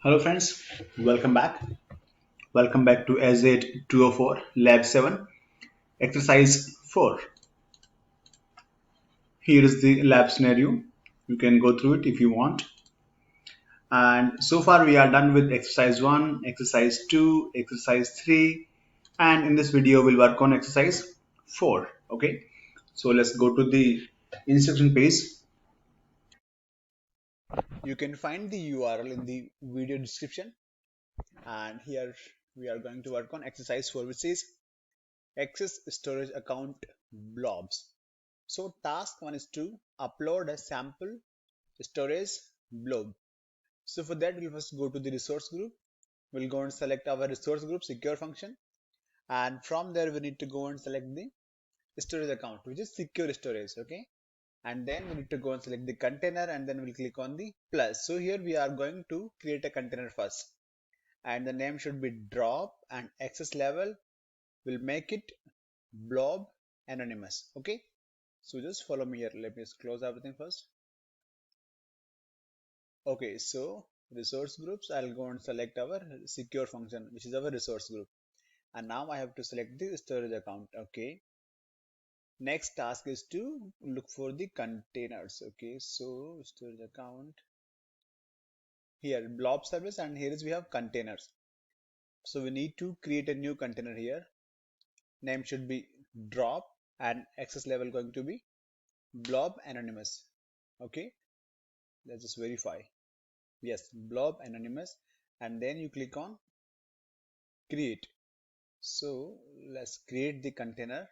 Hello friends, welcome back. Welcome back to AZ 204 Lab 7 Exercise 4. Here is the lab scenario. You can go through it if you want. And so far we are done with exercise 1, exercise 2, exercise 3, and in this video we'll work on exercise 4. Okay, so let's go to the instruction page. You can find the URL in the video description, and here we are going to work on exercise 4, which is access storage account blobs. So task 1 is to upload a sample storage blob. So for that we'll first go to the resource group. We'll go and select our resource group secure function, and from there we need to go and select the storage account, which is secure storage. Okay, and then we need to go and select the container, and then we'll click on the plus. So here we are going to create a container first, and the name should be drop, and access level will make it blob anonymous. Okay, so just follow me here. Let me just close everything first. Okay, so resource groups, I'll go and select our secure function, which is our resource group. And now I have to select the storage account. Okay, next task is to look for the containers. Okay, so storage account, here blob service, and here is we have containers. So we need to create a new container here. Name should be drop, and access level going to be blob anonymous. Okay, let's just verify. Yes, blob anonymous, and then you click on create. So let's create the container.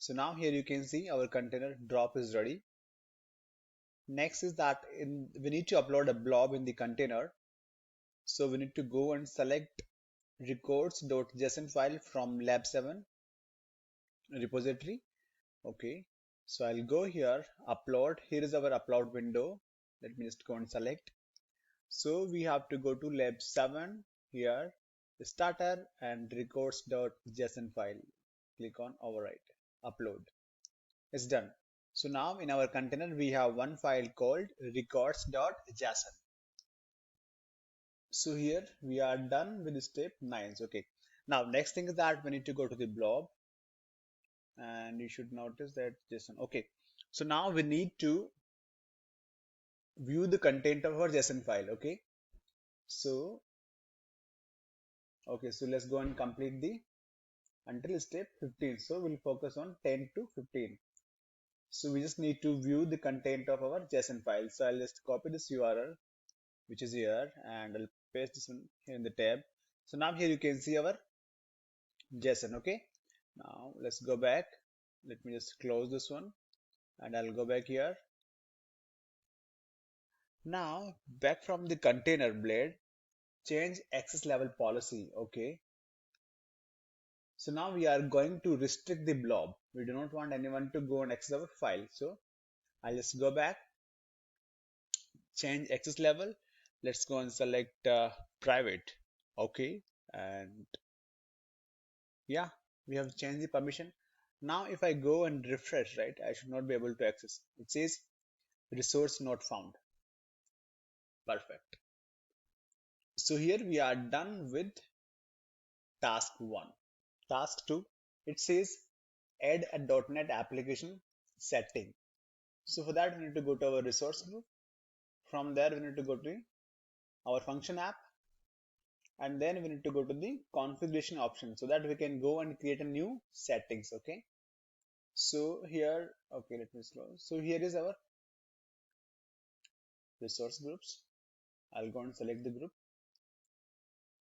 So now here you can see our container drop is ready. Next is that we need to upload a blob in the container. So we need to go and select records.json file from lab 7 repository. Okay, so I'll go here, upload. Here is our upload window. Let me just go and select. So we have to go to lab 7 here, starter and records.json file. Click on overwrite, upload. It's done. So now in our container we have one file called records.json. So here we are done with step 9. Okay. Now next thing is that we need to go to the blob, and you should notice that JSON. Okay. So now we need to view the content of our JSON file. Okay. So okay, so let's go and complete the until step 15. So we'll focus on 10 to 15. So we just need to view the content of our JSON file. So I'll just copy this URL, which is here, and I'll paste this one here in the tab. So now here you can see our JSON. Okay, now let's go back. Let me just close this one, and I'll go back here. Now back from the container blade, change access level policy. Okay, so now we are going to restrict the blob. We do not want anyone to go and access our file. So I'll just go back, change access level. Let's go and select private. Okay, and yeah, we have changed the permission. Now if I go and refresh, right, I should not be able to access. It says resource not found. Perfect. So here we are done with task 1. Task 2, it says add a .NET application setting. So for that we need to go to our resource group. From there we need to go to our function app, and then we need to go to the configuration option so that we can go and create a new settings. Okay, so here, okay, let me close. So here is our resource groups. I'll go and select the group.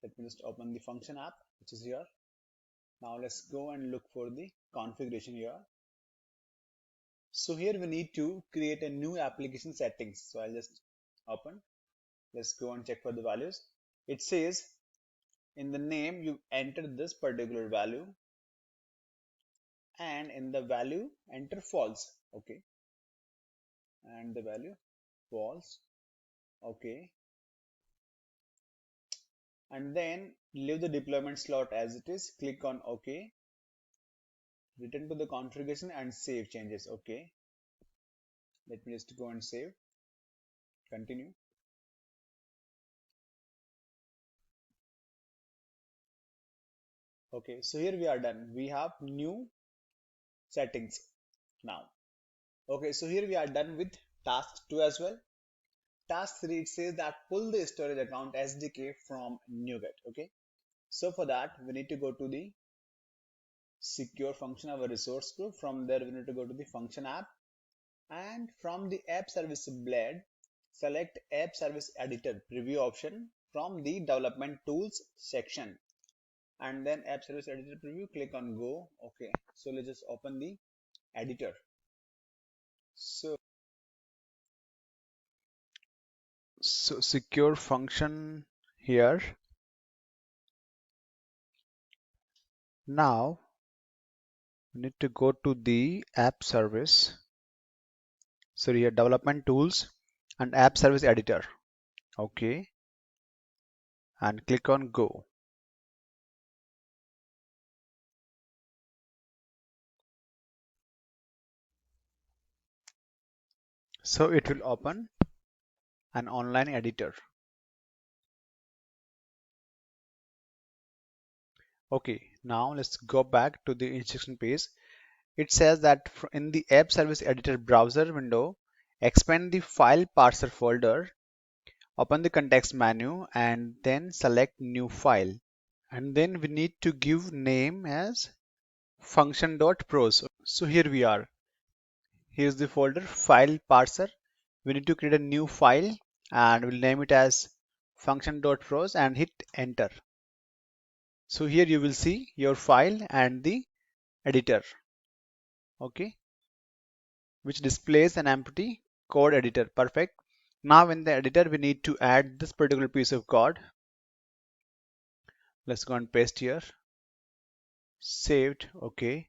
Let me just open the function app, which is here. Now let's go and look for the configuration here. So here we need to create a new application settings. So I'll just open. Let's go and check for the values. It says in the name you enter this particular value, and in the value enter false. Okay, and the value false. Okay, and then leave the deployment slot as it is. Click on OK, return to the configuration and save changes. Okay, let me just go and save, continue. Okay, so here we are done. We have new settings now. Okay, so here we are done with task 2 as well. Task 3, it says that pull the storage account SDK from NuGet. Okay, so for that we need to go to the secure function, our resource group. From there we need to go to the function app, and from the app service blade select app service editor preview option from the development tools section, and then app service editor preview, click on go. Okay, so let's just open the editor. So secure function here. Now we need to go to the app service. So here development tools and app service editor. Okay, and click on go. So it will open an online editor. Okay, now let's go back to the instruction page. It says that in the app service editor browser window, expand the file parser folder, open the context menu, and then select new file. And then we need to give name as function.pros. So here we are. Here's the folder file parser. We need to create a new file and we'll name it as function.pros and hit enter. So here you will see your file and the editor. Okay, which displays an empty code editor. Perfect. Now in the editor we need to add this particular piece of code. Let's go and paste here. Saved. Okay.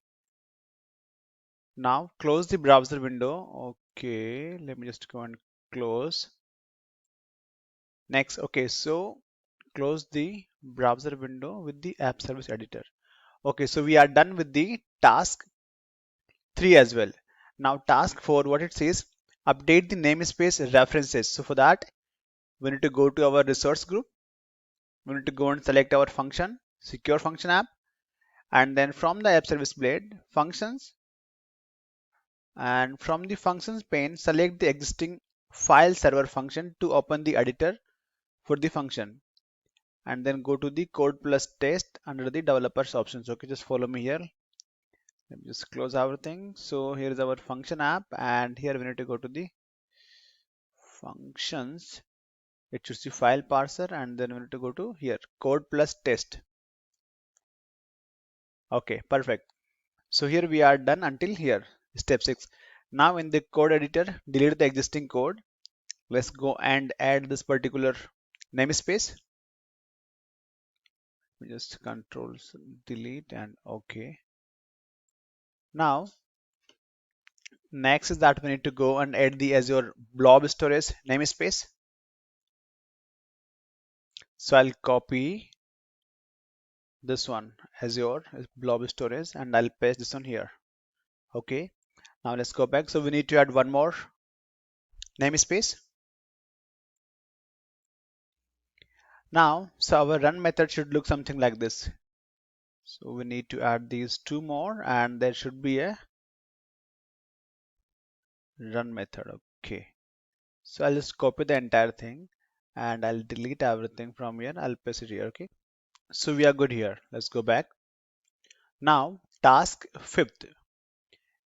Now close the browser window. Okay, let me just go and close. Next, okay, so close the browser window with the app service editor. Okay, so we are done with the task 3 as well. Now task 4, what it says, update the namespace references. So for that, we need to go to our resource group. We need to go and select our function, secure function app, and then from the app service blade, functions, and from the functions pane, select the existing file server function to open the editor for the function, and then go to the code plus test under the developers options. Okay, just follow me here. Let me just close everything. So here is our function app, and here we need to go to the functions. It should see file parser, and then we need to go to here code plus test. Okay, perfect. So here we are done until here, step 6. Now in the code editor, delete the existing code. Let's go and add this particular namespace. We just control delete and okay. Now next is that we need to go and add the Azure blob storage namespace. So I'll copy this one, Azure blob storage, and I'll paste this one here. Okay, now let's go back. So we need to add one more namespace. Now, so our run method should look something like this. So we need to add these two more, and there should be a run method. Okay, so I'll just copy the entire thing and I'll delete everything from here. I'll paste it here. Okay, so we are good here. Let's go back. Now, task 5th,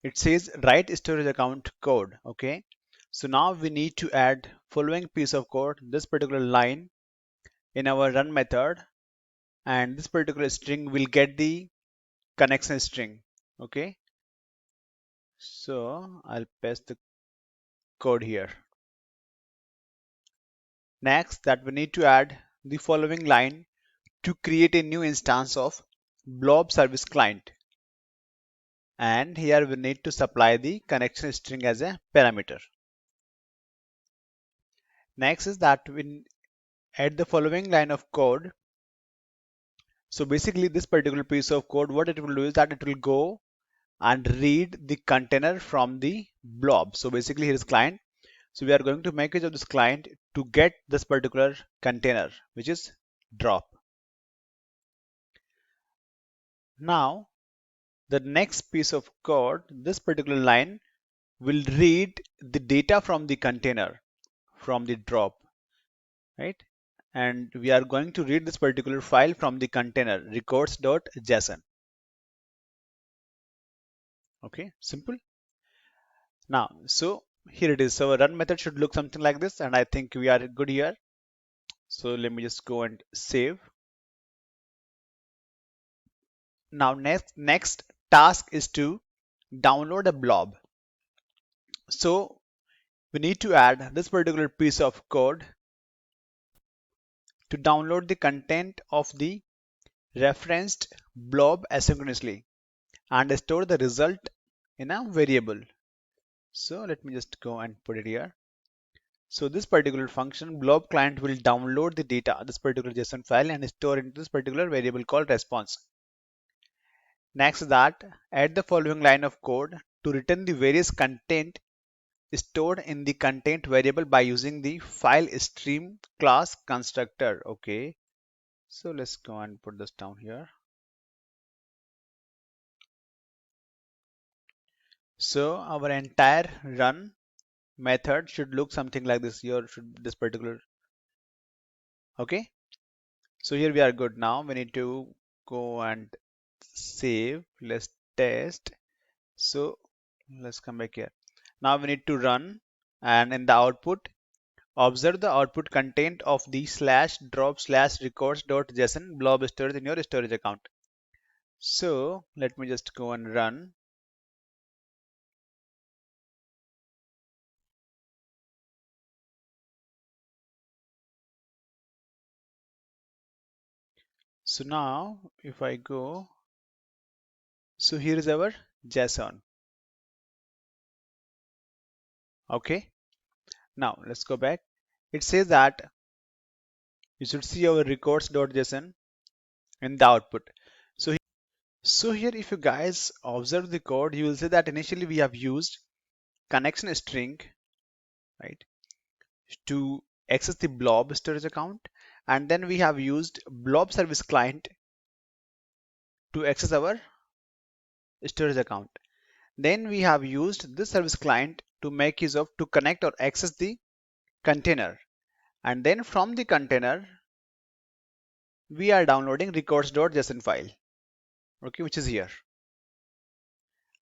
it says write storage account code. Okay, so now we need to add following piece of code, this particular line in our run method, and this particular string will get the connection string. Okay, so I'll paste the code here. Next, that we need to add the following line to create a new instance of blob service client, and here we need to supply the connection string as a parameter. Next is that we add the following line of code. So basically this particular piece of code, what it will do is that it will go and read the container from the blob. So basically here is client. So we are going to make use of this client to get this particular container, which is drop. Now, the next piece of code, this particular line will read the data from the container, from the drop, right? And we are going to read this particular file from the container records.json. Okay, simple. Now, so here it is. So our run method should look something like this, and I think we are good here. So let me just go and save. Now next task is to download a blob. So we need to add this particular piece of code to download the content of the referenced blob asynchronously and store the result in a variable. So let me just go and put it here. So this particular function blob client will download the data, this particular JSON file, and store into this particular variable called response. Next to that, add the following line of code to return the various content stored in the content variable by using the file stream class constructor. Okay, so let's go and put this down here. So our entire run method should look something like this. Here should this particular. Okay, so here we are good. Now we need to go and save. Let's test. So let's come back here. Now we need to run, and in the output, observe the output content of the slash drop slash records.json blob storage in your storage account. So let me just go and run. So now if I go, so here is our JSON. Okay. Now let's go back. It says that you should see our records.json in the output. So here if you guys observe the code, you will see that initially we have used connection string, right, to access the blob storage account, and then we have used blob service client to access our storage account. Then we have used this service client to make use of to connect or access the container, and then from the container we are downloading records.json file, okay, which is here,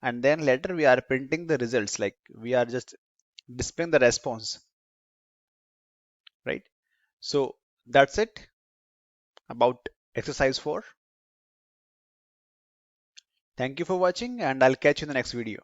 and then later we are printing the results, like we are just displaying the response, right? So that's it about exercise 4. Thank you for watching, and I'll catch you in the next video.